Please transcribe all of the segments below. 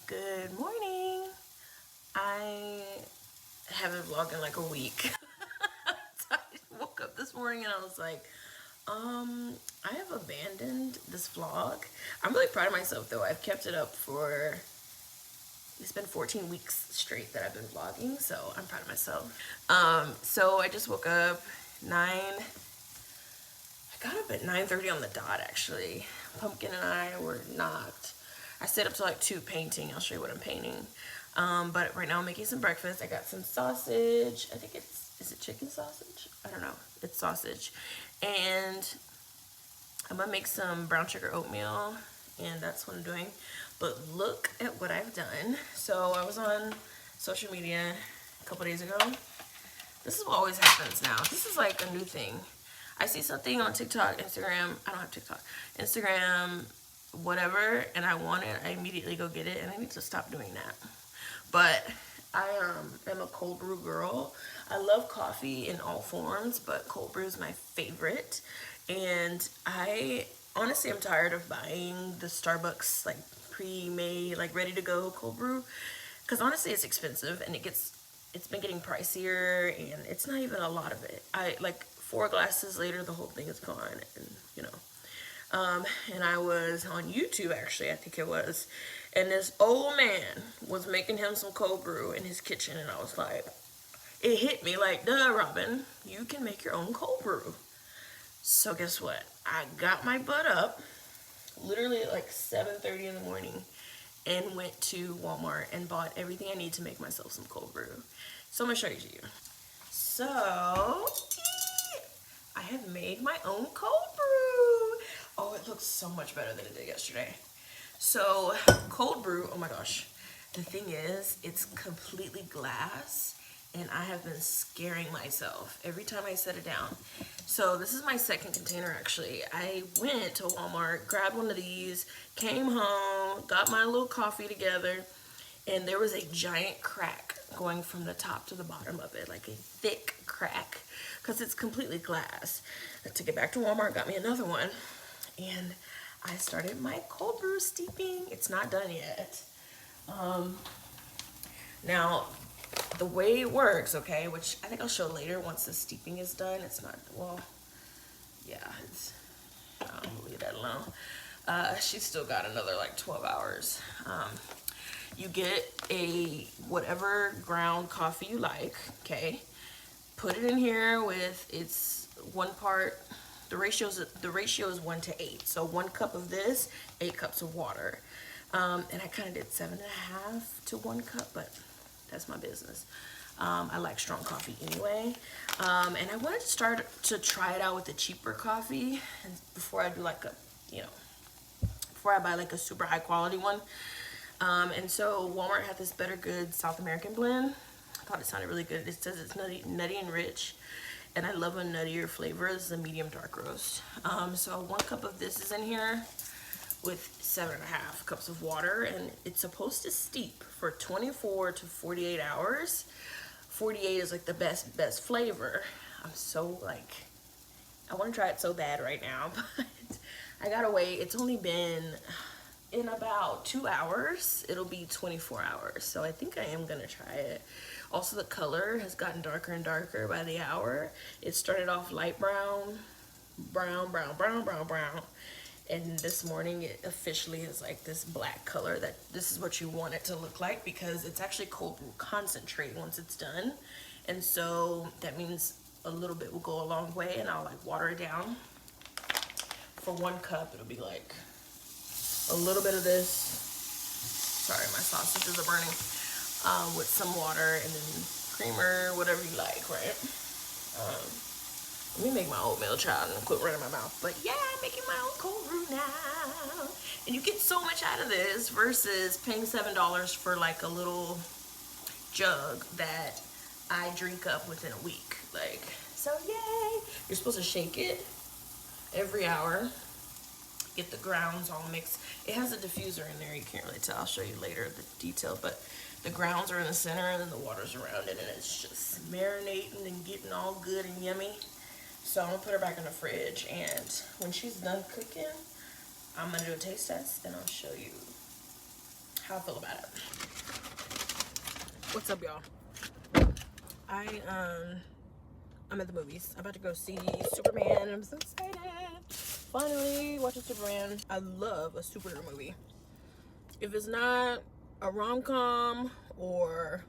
Good morning. I haven't vlogged in like a week. I woke up this morning and I was like, I have abandoned this vlog. I'm really proud of myself though. I've kept it up for, it's been 14 weeks straight that I've been vlogging, so I'm proud of myself. So I just woke up 9, I got up at 9:30 on the dot actually. Pumpkin and I were knocked. I stayed up till like 2 painting. I'll show you what I'm painting. But right now I'm making some breakfast. I got some sausage. I think is it chicken sausage? I don't know. It's sausage. And I'm gonna make some brown sugar oatmeal, and that's what I'm doing. But look at what I've done. So I was on social media a couple days ago. This is what always happens now. This is like a new thing. I see something on TikTok, Instagram. I don't have TikTok. Instagram, whatever, and I want it. I immediately go get it, and I need to stop doing that. But I am a cold brew girl. I love coffee in all forms, but cold brew is my favorite. And I honestly am tired of buying the Starbucks like pre-made, like ready to go cold brew, because honestly it's expensive and it's been getting pricier, and it's not even a lot of it. I like 4 glasses later the whole thing is gone, and you know. And I was on YouTube actually, I think it was, and this old man was making him some cold brew in his kitchen, and I was like, it hit me like, duh, Robin, you can make your own cold brew. So guess what? I got my butt up, literally at like 7:30 in the morning, and went to Walmart and bought everything I need to make myself some cold brew. So I'm gonna show you to you. So I have made my own cold brew. Oh, it looks so much better than it did yesterday. So cold brew, oh my gosh. The thing is, it's completely glass, and I have been scaring myself every time I set it down. So this is my second container actually. I went to Walmart, grabbed one of these, came home, got my little coffee together, and there was a giant crack going from the top to the bottom of it, like a thick crack, because it's completely glass. I took it back to Walmart, got me another one, and I started my cold brew steeping. It's not done yet. Now, the way it works, okay, which I think I'll show later once the steeping is done. It's not, well, yeah, I'll leave that alone. She's still got another like 12 hours. You get a whatever ground coffee you like, okay? Put it in here with its 1 part. The ratio is 1 to 8. So 1 cup of this, 8 cups of water. And I kind of did 7.5 to 1 cup, but that's my business. I like strong coffee anyway. And I wanted to start to try it out with the cheaper coffee, and before I do like a, you know, before I buy like a super high quality one. And so Walmart had this Better Good South American blend. I thought it sounded really good. It says it's nutty and rich, and I love a nuttier flavor. This is a medium dark roast. So 1 cup of this is in here with 7.5 cups of water, and it's supposed to steep for 24 to 48 hours. 48 is like the best flavor. I'm so like, I want to try it so bad right now, but I gotta wait. It's only been, in about 2 hours, it'll be 24 hours. So I think I am gonna try it. Also, the color has gotten darker and darker by the hour. It started off light brown, brown, and this morning it officially is like this black color. That this is what you want it to look like, because it's actually cold brew concentrate once it's done, and so that means a little bit will go a long way. And I'll like water it down. For 1 cup, it'll be like a little bit of this. Sorry, my sausages are burning. With some water, and then creamer, whatever you like, right? Let me make my oatmeal, child, and quit running my mouth. But yeah, I'm making my own cold brew now. And you get so much out of this versus paying $7 for like a little jug that I drink up within a week. Like, so yay! You're supposed to shake it every hour. Get the grounds all mixed. It has a diffuser in there, you can't really tell. I'll show you later the detail, but the grounds are in the center and then the water's around it, and it's just marinating and getting all good and yummy. So I'm gonna put her back in the fridge, and when she's done cooking, I'm gonna do a taste test and I'll show you how I feel about it. What's up, y'all? I'm at the movies. I'm about to go see Superman. I'm so excited. Finally watching Superman. I love a superhero movie. If it's not a rom-com, or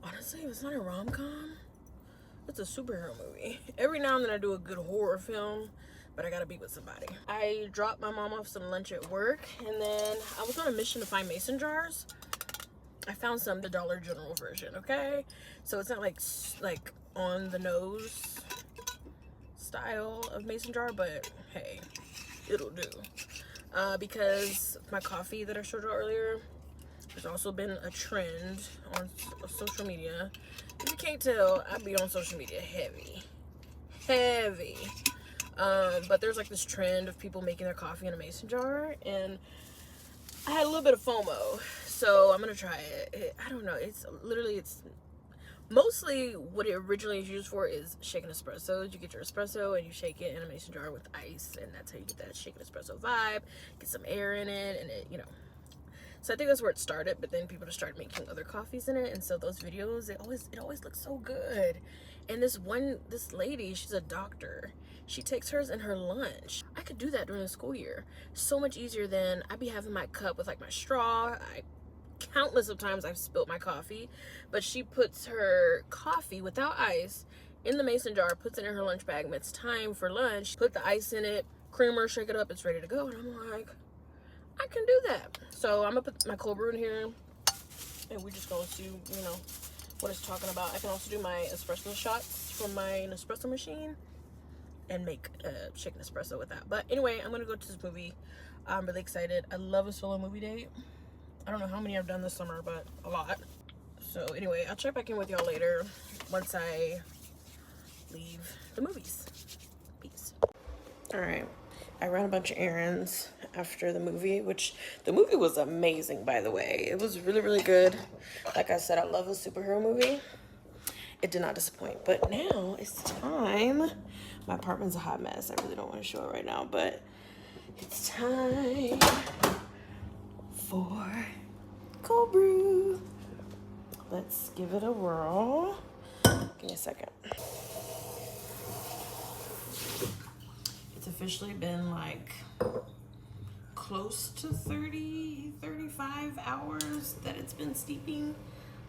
honestly, if it's not a rom-com, it's a superhero movie. Every now and then I do a good horror film, but I gotta be with somebody. I dropped my mom off some lunch at work, and then I was on a mission to find mason jars. I found some, the Dollar General version, okay? So it's not like on the nose style of mason jar, but hey, it'll do. Because my coffee that I showed you earlier, there's also been a trend on social media. If you can't tell, I be on social media heavy. But there's like this trend of people making their coffee in a mason jar, and I had a little bit of FOMO, so I'm gonna try it. I don't know, it's mostly what it originally is used for is shaken espressos. You get your espresso and you shake it in a mason jar with ice, and that's how you get that shaken espresso vibe. Get some air in it, and it, so I think that's where it started, but then people just started making other coffees in it, and so those videos, it always looks so good. And this lady, she's a doctor. She takes hers in her lunch. I could do that during the school year. So much easier than I'd be having my cup with like my straw. Countless of times I've spilled my coffee, but she puts her coffee without ice in the mason jar, puts it in her lunch bag, and it's time for lunch. Put the ice in it, creamer, shake it up, it's ready to go. And I'm like, I can do that. So I'm gonna put my cold brew in here, and we're just gonna see, what it's talking about. I can also do my espresso shots from my Nespresso machine and make a shaken espresso with that. But anyway, I'm gonna go to this movie. I'm really excited. I love a solo movie date. I don't know how many I've done this summer, but a lot. So anyway, I'll check back in with y'all later once I leave the movies. Peace. All right, I ran a bunch of errands after the movie, which the movie was amazing, by the way. It was really, really good. Like I said, I love a superhero movie. It did not disappoint. But now it's time. My apartment's a hot mess. I really don't want to show it right now, but it's time for cold brew. Let's give it a whirl. Give me a second. It's officially been like close to 35 hours that it's been steeping.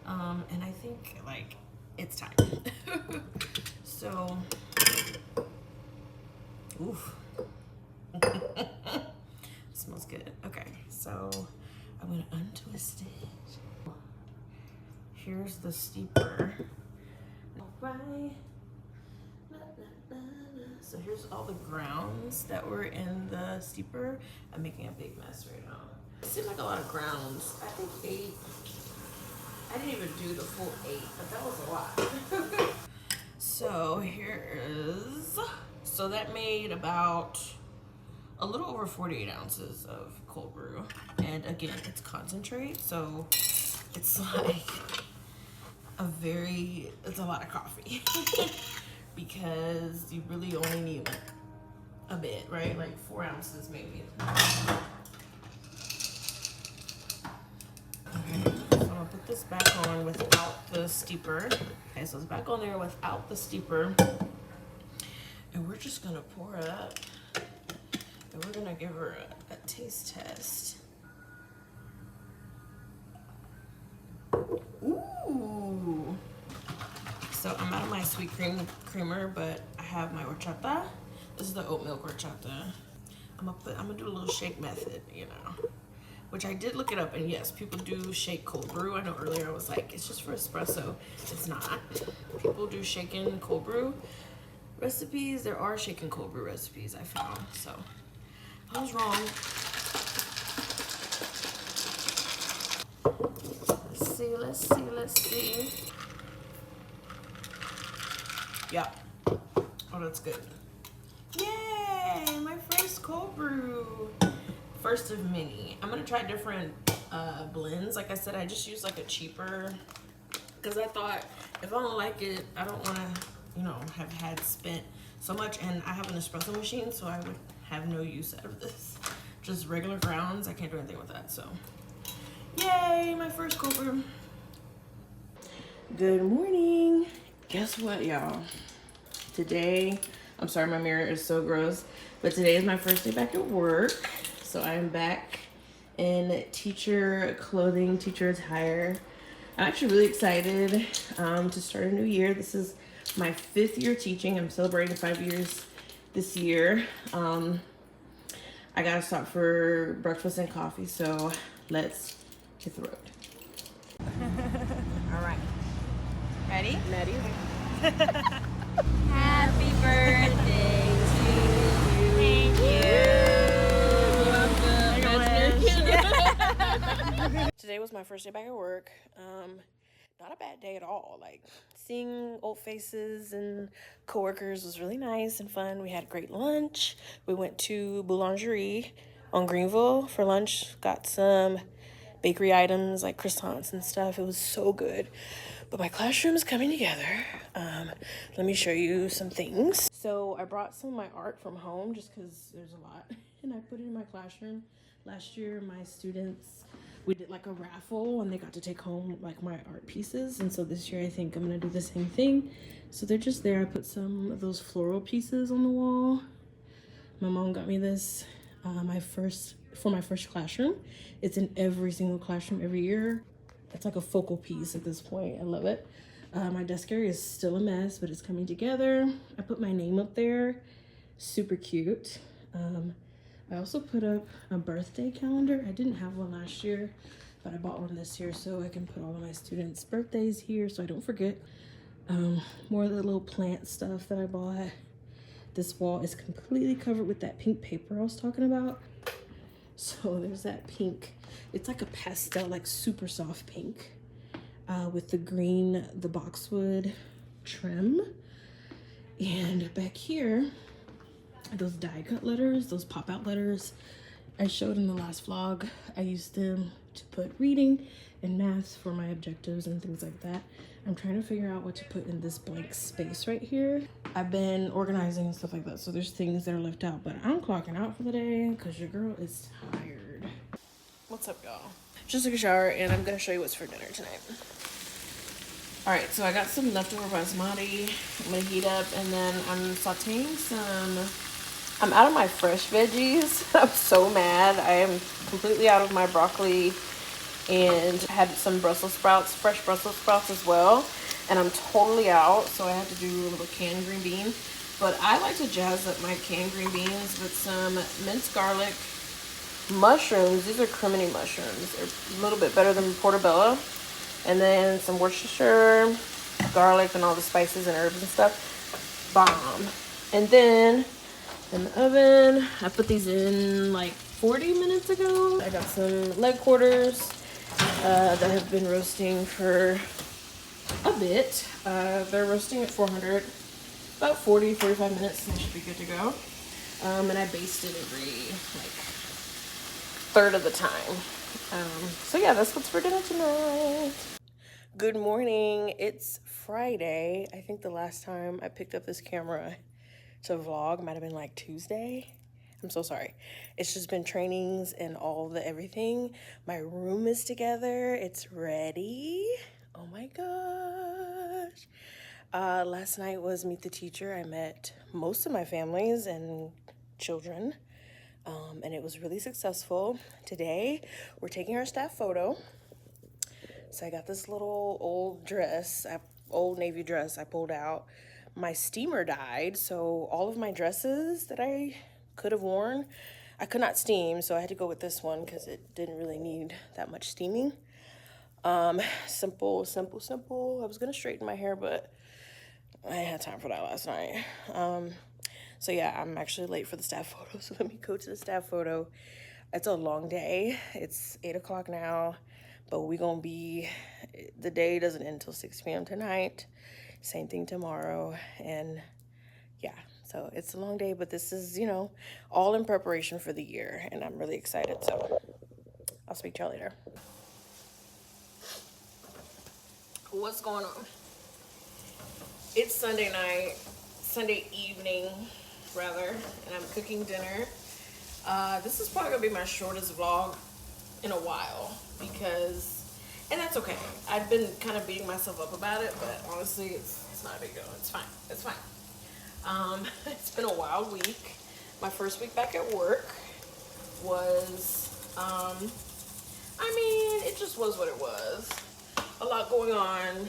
And I think like it's time. So, oof. Smells good. Okay, so I'm gonna untwist it. Here's the steeper. All right. So here's all the grounds that were in the steeper. I'm making a big mess right now. It seemed like a lot of grounds. I think 8. I didn't even do the full 8, but that was a lot. So here is, so that made about a little over 48 ounces of cold brew. And again, it's concentrate, so it's like it's a lot of coffee. Because you really only need like a bit, right? Like 4 ounces maybe. Okay, so I'm gonna put this back on without the steeper. Okay, so it's back on there without the steeper. And we're just gonna pour it up. And we're gonna give her a taste test. Ooh. So I'm out of my sweet creamer, but I have my horchata. This is the oat milk horchata. I'm gonna do a little shake method, which I did look it up, and yes, people do shake cold brew. I know earlier I was like, it's just for espresso. It's not. People do shaken cold brew recipes. There are shaken cold brew recipes I found, so I was wrong. Let's see. Yeah. Oh, that's good. Yay! My first cold brew. First of many. I'm gonna try different blends. Like I said, I just use like a cheaper, because I thought if I don't like it, I don't want to, have had spent so much. And I have an espresso machine, so I would have no use out of this. just regular grounds, I can't do anything with that. So yay, my first cold. Good morning. Guess what, y'all? Today, I'm sorry my mirror is so gross, but today is my first day back at work. So I am back in teacher clothing, teacher attire. I'm actually really excited to start a new year. This is my 5th year teaching. I'm celebrating 5 years this year. I gotta stop for breakfast and coffee, so let's hit the road. All right. Ready? Ready. Happy birthday to you. Thank you. Today was my first day back at work. Not a bad day at all. Like, seeing old faces and coworkers was really nice and fun. We had a great lunch. We went to Boulangerie on Greenville for lunch. Got some bakery items like croissants and stuff. It was so good. But my classroom is coming together. Let me show you some things. So I brought some of my art from home just because there's a lot. And I put it in my classroom. Last year, my students, we did like a raffle and they got to take home like my art pieces. And so this year I think I'm gonna do the same thing. So they're just there. I put some of those floral pieces on the wall. My mom got me this for my first classroom. It's in every single classroom every year. It's like a focal piece at this point. I love it. My desk area is still a mess, but it's coming together. I put my name up there. Super cute. I also put up a birthday calendar. I didn't have one last year, but I bought one this year so I can put all of my students' birthdays here so I don't forget. More of the little plant stuff that I bought. This wall is completely covered with that pink paper I was talking about. So there's that pink. It's like a pastel, like super soft pink with the green, the boxwood trim. And back here, those die cut letters, those pop out letters I showed in the last vlog. I used them to put reading and math for my objectives and things like that. I'm trying to figure out what to put in this blank space right here. I've been organizing and stuff like that, so there's things that are left out, but I'm clocking out for the day because your girl is tired. What's up, y'all? Just took a shower and I'm gonna show you what's for dinner tonight. All right, so I got some leftover basmati. I'm gonna heat up and then I'm sauteing some. I'm out of my fresh veggies. I'm so mad. I am completely out of my broccoli and had some Brussels sprouts, fresh Brussels sprouts as well. And I'm totally out, so I have to do a little canned green bean. But I like to jazz up my canned green beans with some minced garlic, mushrooms. These are crimini mushrooms. They're a little bit better than portobello. And then some Worcestershire, garlic, and all the spices and herbs and stuff. Bomb. And then in the oven, I put these in like 40 minutes ago. I got some leg quarters that have been roasting for a bit. They're roasting at 400, about 40-45 minutes, and they should be good to go. And I baste it every like third of the time. So yeah, that's what's for dinner tonight. Good morning. It's Friday. I think the last time I picked up this camera to vlog might have been like Tuesday. I'm so sorry. It's just been trainings and all the everything. My room is together. It's ready. Oh my gosh. Last night was Meet the Teacher. I met most of my families and children. And it was really successful. Today, we're taking our staff photo. So I got this little old dress, old navy dress I pulled out. My steamer died, so all of my dresses that I could have worn, I could not steam, so I had to go with this one because it didn't really need that much steaming. Simple. I was gonna straighten my hair, but I had time for that last night. So yeah, I'm actually late for the staff photo, so let me go to the staff photo. It's a long day. It's 8 o'clock now, but the day doesn't end until 6 p.m. tonight. Same thing tomorrow, and yeah, so it's a long day, but this is, all in preparation for the year, and I'm really excited, so I'll speak to y'all later. What's going on? It's Sunday evening, rather, and I'm cooking dinner. This is probably gonna be my shortest vlog in a while and that's okay. I've been kind of beating myself up about it, but honestly, it's not a big deal. It's fine. It's fine. It's been a wild week. My first week back at work was, it just was what it was. A lot going on.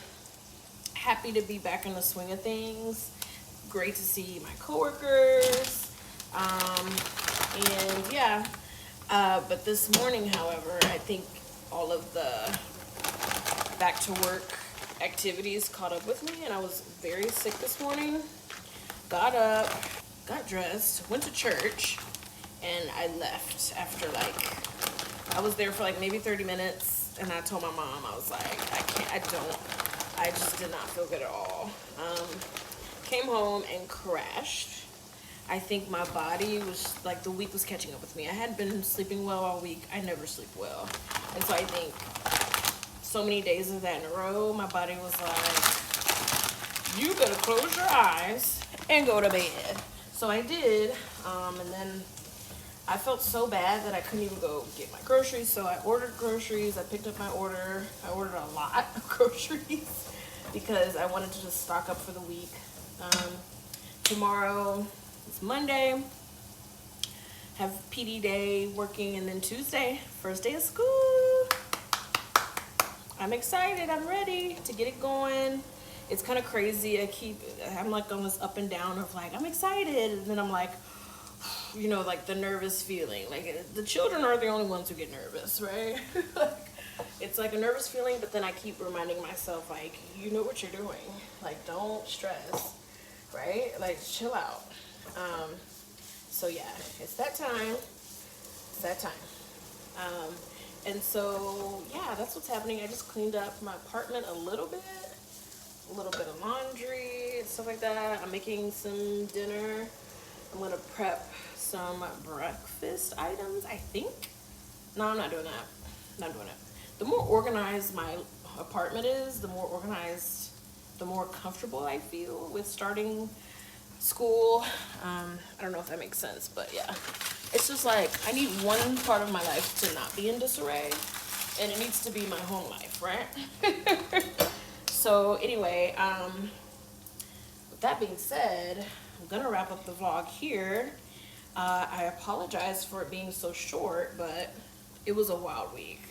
Happy to be back in the swing of things. Great to see my coworkers. And yeah, but this morning, however, I think all of the back to work activities caught up with me, and I was very sick this morning. Got up, got dressed, went to church, and I left after I was there for maybe 30 minutes, and I told my mom, I was like, I just did not feel good at all. Came home and crashed. I think my body was the week was catching up with me. I hadn't been sleeping well all week. I never sleep well. And so I think so many days of that in a row, my body was like, you better close your eyes and go to bed. So I did, and then I felt so bad that I couldn't even go get my groceries, so I ordered groceries. I picked up my order. I ordered a lot of groceries because I wanted to just stock up for the week. Tomorrow is Monday. Have PD day working, and then Tuesday, first day of school. I'm excited. I'm ready to get it going. It's kind of crazy. I'm on this up and down of I'm excited, and then I'm the nervous feeling. The children are the only ones who get nervous, right? It's a nervous feeling, but then I keep reminding myself, you know what you're doing. Don't stress, right? Chill out. So yeah, it's that time. It's that time. And so, yeah, that's what's happening. I just cleaned up my apartment a little bit of laundry, stuff like that. I'm making some dinner. I'm gonna prep some breakfast items, I think. No, I'm not doing that. Not doing it. The more organized my apartment is, the more organized, the more comfortable I feel with starting school. I don't know if that makes sense, but yeah. It's just I need one part of my life to not be in disarray, and it needs to be my home life, right? So anyway, with that being said, I'm gonna wrap up the vlog here. I apologize for it being so short, but it was a wild week.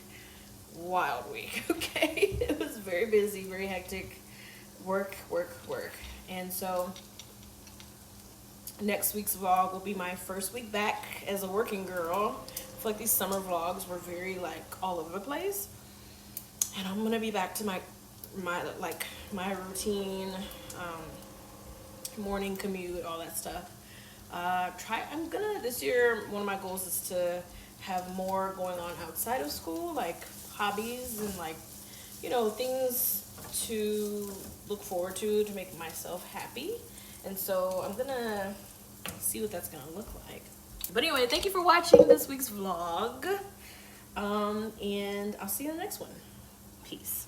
Okay? It was very busy, very hectic. Work. And so next week's vlog will be my first week back as a working girl. I feel these summer vlogs were very all over the place, and I'm gonna be back to my routine, morning commute, all that stuff. This year, one of my goals is to have more going on outside of school, hobbies and things to look forward to make myself happy. And so I'm gonna see what that's gonna look like. But anyway, thank you for watching this week's vlog. And I'll see you in the next one. Peace.